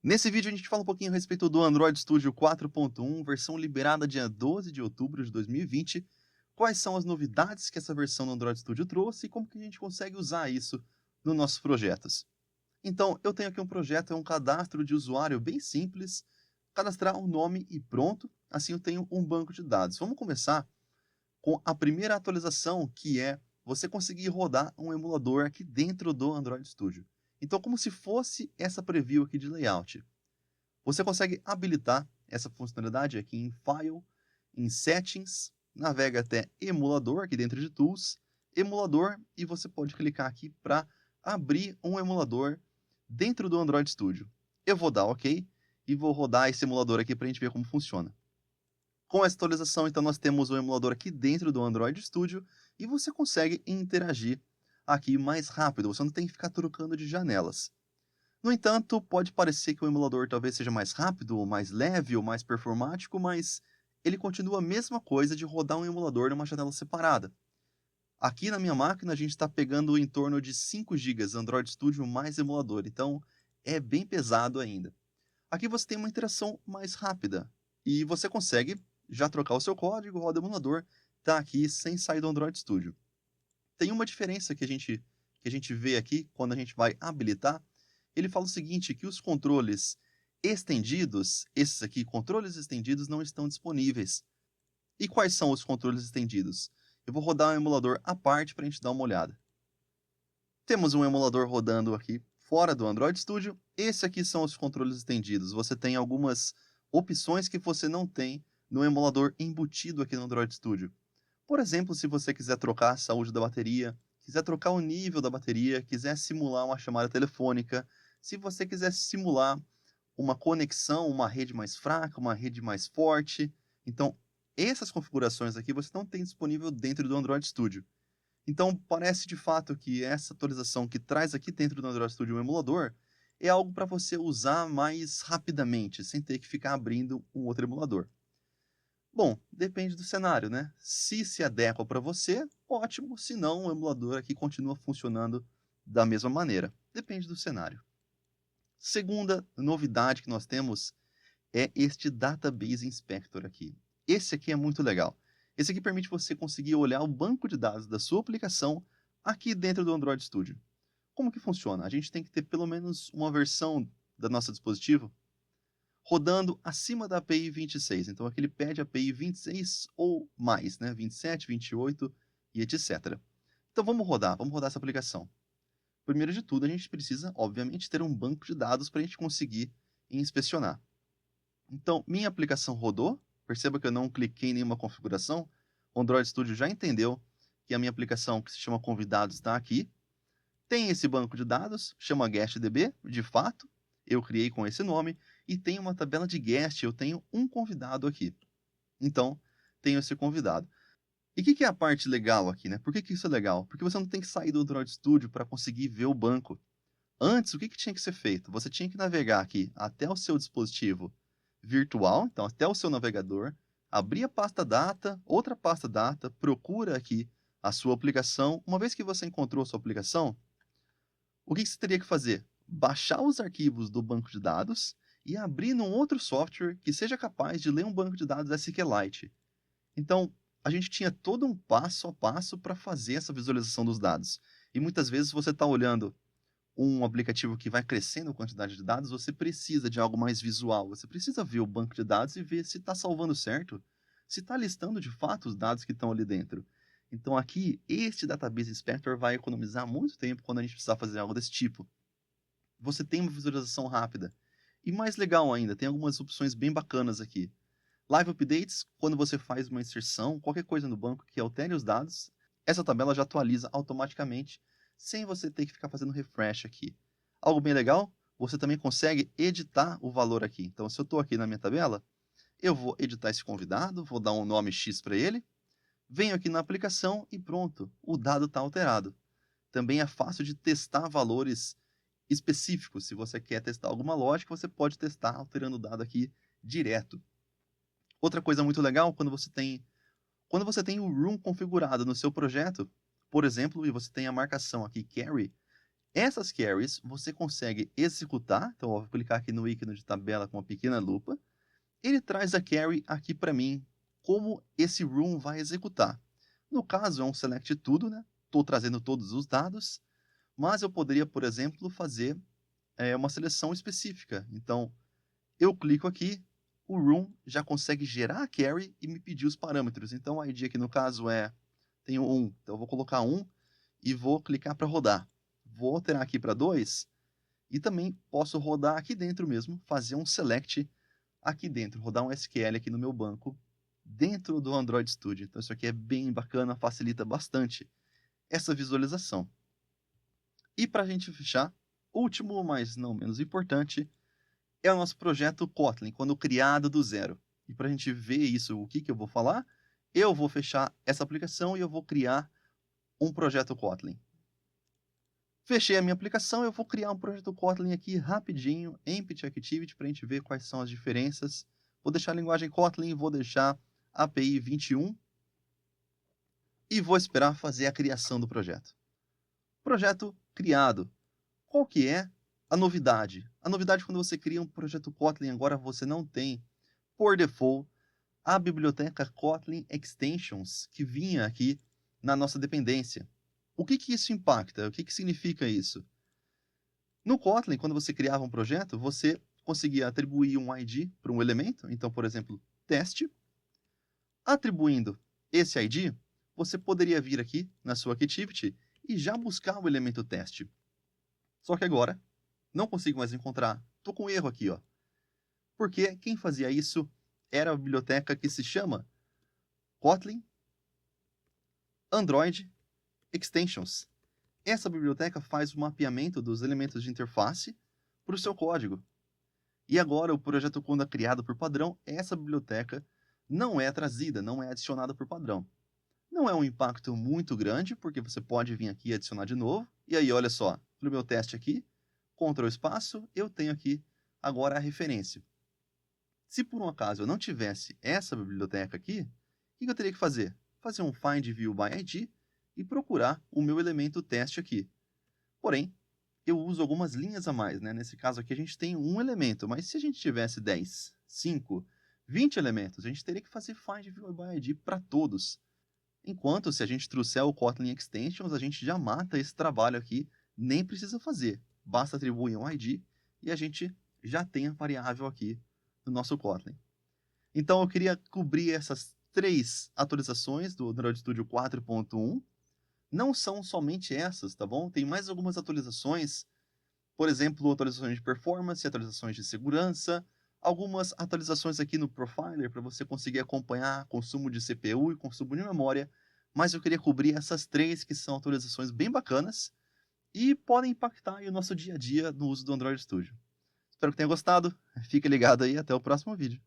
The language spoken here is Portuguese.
Nesse vídeo a gente fala um pouquinho a respeito do Android Studio 4.1, versão liberada dia 12 de outubro de 2020. Quais são as novidades que essa versão do Android Studio trouxe e como que a gente consegue usar isso nos nossos projetos. Então, eu tenho aqui um projeto, é um cadastro de usuário bem simples, cadastrar um nome e pronto, assim eu tenho um banco de dados. Vamos começar com a primeira atualização, que é você conseguir rodar um emulador aqui dentro do Android Studio. Então, como se fosse essa preview aqui de layout. Você consegue habilitar essa funcionalidade aqui em File, em Settings, navega até Emulador, aqui dentro de Tools, Emulador, e você pode clicar aqui para abrir um emulador dentro do Android Studio. Eu vou dar OK e vou rodar esse emulador aqui para a gente ver como funciona. Com essa atualização, então, nós temos o emulador aqui dentro do Android Studio e você consegue interagir aqui mais rápido, você não tem que ficar trocando de janelas. No entanto, pode parecer que o emulador talvez seja mais rápido, ou mais leve, ou mais performático, mas ele continua a mesma coisa de rodar um emulador numa janela separada. Aqui na minha máquina a gente está pegando em torno de 5 GB Android Studio mais emulador, então é bem pesado ainda. Aqui você tem uma interação mais rápida e você consegue já trocar o seu código, roda o emulador, está aqui sem sair do Android Studio. Tem uma diferença que a gente vê aqui quando a gente vai habilitar. Ele fala o seguinte, que os controles estendidos, esses aqui, controles estendidos, não estão disponíveis. E quais são os controles estendidos? Eu vou rodar um emulador à parte para a gente dar uma olhada. Temos um emulador rodando aqui fora do Android Studio. Esses aqui são os controles estendidos. Você tem algumas opções que você não tem no emulador embutido aqui no Android Studio. Por exemplo, se você quiser trocar a saúde da bateria, quiser trocar o nível da bateria, quiser simular uma chamada telefônica, se você quiser simular uma conexão, uma rede mais fraca, uma rede mais forte. Então, essas configurações aqui você não tem disponível dentro do Android Studio. Então, parece de fato que essa atualização que traz aqui dentro do Android Studio um emulador é algo para você usar mais rapidamente, sem ter que ficar abrindo um outro emulador. Bom, depende do cenário, né? Se adequa para você, ótimo. Se não, o emulador aqui continua funcionando da mesma maneira. Depende do cenário. Segunda novidade que nós temos é este Database Inspector aqui. Esse aqui é muito legal. Esse aqui permite você conseguir olhar o banco de dados da sua aplicação aqui dentro do Android Studio. Como que funciona? A gente tem que ter pelo menos uma versão do nosso dispositivo rodando acima da API 26. Então aqui ele pede API 26 ou mais, né? 27, 28 e etc. Então vamos rodar essa aplicação. Primeiro de tudo, a gente precisa, obviamente, ter um banco de dados para a gente conseguir inspecionar. Então, minha aplicação rodou. Perceba que eu não cliquei em nenhuma configuração. O Android Studio já entendeu que a minha aplicação, que se chama Convidados, está aqui. Tem esse banco de dados, chama GuestDB, de fato. Eu criei com esse nome. E tem uma tabela de guest, eu tenho um convidado aqui. Então, tenho esse convidado. E o que é a parte legal aqui, né? Por que isso é legal? Porque você não tem que sair do Android Studio para conseguir ver o banco. Antes, o que tinha que ser feito? Você tinha que navegar aqui até o seu dispositivo virtual, então até o seu navegador, abrir a pasta data, outra pasta data, procura aqui a sua aplicação. Uma vez que você encontrou a sua aplicação, o que você teria que fazer? Baixar os arquivos do banco de dados e abrir num outro software que seja capaz de ler um banco de dados SQLite. Então, a gente tinha todo um passo a passo para fazer essa visualização dos dados. E muitas vezes você está olhando um aplicativo que vai crescendo a quantidade de dados, você precisa de algo mais visual. Você precisa ver o banco de dados e ver se está salvando certo, se está listando de fato os dados que estão ali dentro. Então aqui, este Database Inspector vai economizar muito tempo quando a gente precisar fazer algo desse tipo. Você tem uma visualização rápida. E mais legal ainda, tem algumas opções bem bacanas aqui. Live Updates, quando você faz uma inserção, qualquer coisa no banco que altere os dados, essa tabela já atualiza automaticamente, sem você ter que ficar fazendo refresh aqui. Algo bem legal, você também consegue editar o valor aqui. Então, se eu estou aqui na minha tabela, eu vou editar esse convidado, vou dar um nome X para ele, venho aqui na aplicação e pronto, o dado está alterado. Também é fácil de testar valores específicos. Se você quer testar alguma lógica, você pode testar alterando o dado aqui direto. Outra coisa muito legal, quando você tem o room configurado no seu projeto, por exemplo, e você tem a marcação aqui carry, Essas carries você consegue executar, então eu vou clicar aqui no ícone de tabela com uma pequena lupa. Ele traz a carry aqui para mim, como esse room vai executar. No caso é um select tudo, né? Estou trazendo todos os dados, mas eu poderia, por exemplo, fazer uma seleção específica. Então, eu clico aqui, o room já consegue gerar a carry e me pedir os parâmetros. Então, o ID aqui no caso tenho 1, então eu vou colocar 1 e vou clicar para rodar. Vou alterar aqui para 2 e também posso rodar aqui dentro mesmo, fazer um select aqui dentro, rodar um SQL aqui no meu banco dentro do Android Studio. Então isso aqui é bem bacana, facilita bastante essa visualização. E para a gente fechar, último, mas não menos importante, é o nosso projeto Kotlin, quando criado do zero. E para a gente ver isso, o que eu vou falar, eu vou fechar essa aplicação e eu vou criar um projeto Kotlin. Fechei a minha aplicação, eu vou criar um projeto Kotlin aqui rapidinho, Empty Activity, para a gente ver quais são as diferenças. Vou deixar a linguagem Kotlin, vou deixar API 21 e vou esperar fazer a criação do projeto. Projeto criado. Qual que é a novidade? A novidade quando você cria um projeto Kotlin, agora você não tem, por default, a biblioteca Kotlin Extensions, que vinha aqui na nossa dependência. O que isso impacta? O que significa isso? No Kotlin, quando você criava um projeto, você conseguia atribuir um ID para um elemento. Então, por exemplo, teste. Atribuindo esse ID, você poderia vir aqui na sua Activity e já buscar o elemento teste. Só que agora, não consigo mais encontrar. Estou com um erro aqui, ó. Porque quem fazia isso era a biblioteca que se chama Kotlin Android Extensions. Essa biblioteca faz o mapeamento dos elementos de interface para o seu código. E agora o projeto quando é criado por padrão, essa biblioteca não é trazida, não é adicionada por padrão. Não é um impacto muito grande, porque você pode vir aqui e adicionar de novo. E aí, olha só, no meu teste aqui, Ctrl espaço, eu tenho aqui agora a referência. Se por um acaso eu não tivesse essa biblioteca aqui, o que eu teria que fazer? Fazer um find view by ID e procurar o meu elemento teste aqui. Porém, eu uso algumas linhas a mais, né? Nesse caso aqui a gente tem um elemento, mas se a gente tivesse 10, 5, 20 elementos, a gente teria que fazer find view by ID para todos. Enquanto se a gente trouxer o Kotlin Extensions, a gente já mata esse trabalho aqui, nem precisa fazer. Basta atribuir um ID e a gente já tem a variável aqui no nosso Kotlin. Então eu queria cobrir essas 3 atualizações do Android Studio 4.1. Não são somente essas, tá bom? Tem mais algumas atualizações, por exemplo, atualizações de performance, atualizações de segurança, algumas atualizações aqui no Profiler para você conseguir acompanhar consumo de CPU e consumo de memória, mas eu queria cobrir essas 3 que são atualizações bem bacanas e podem impactar aí o nosso dia a dia no uso do Android Studio. Espero que tenha gostado, fique ligado aí, até o próximo vídeo.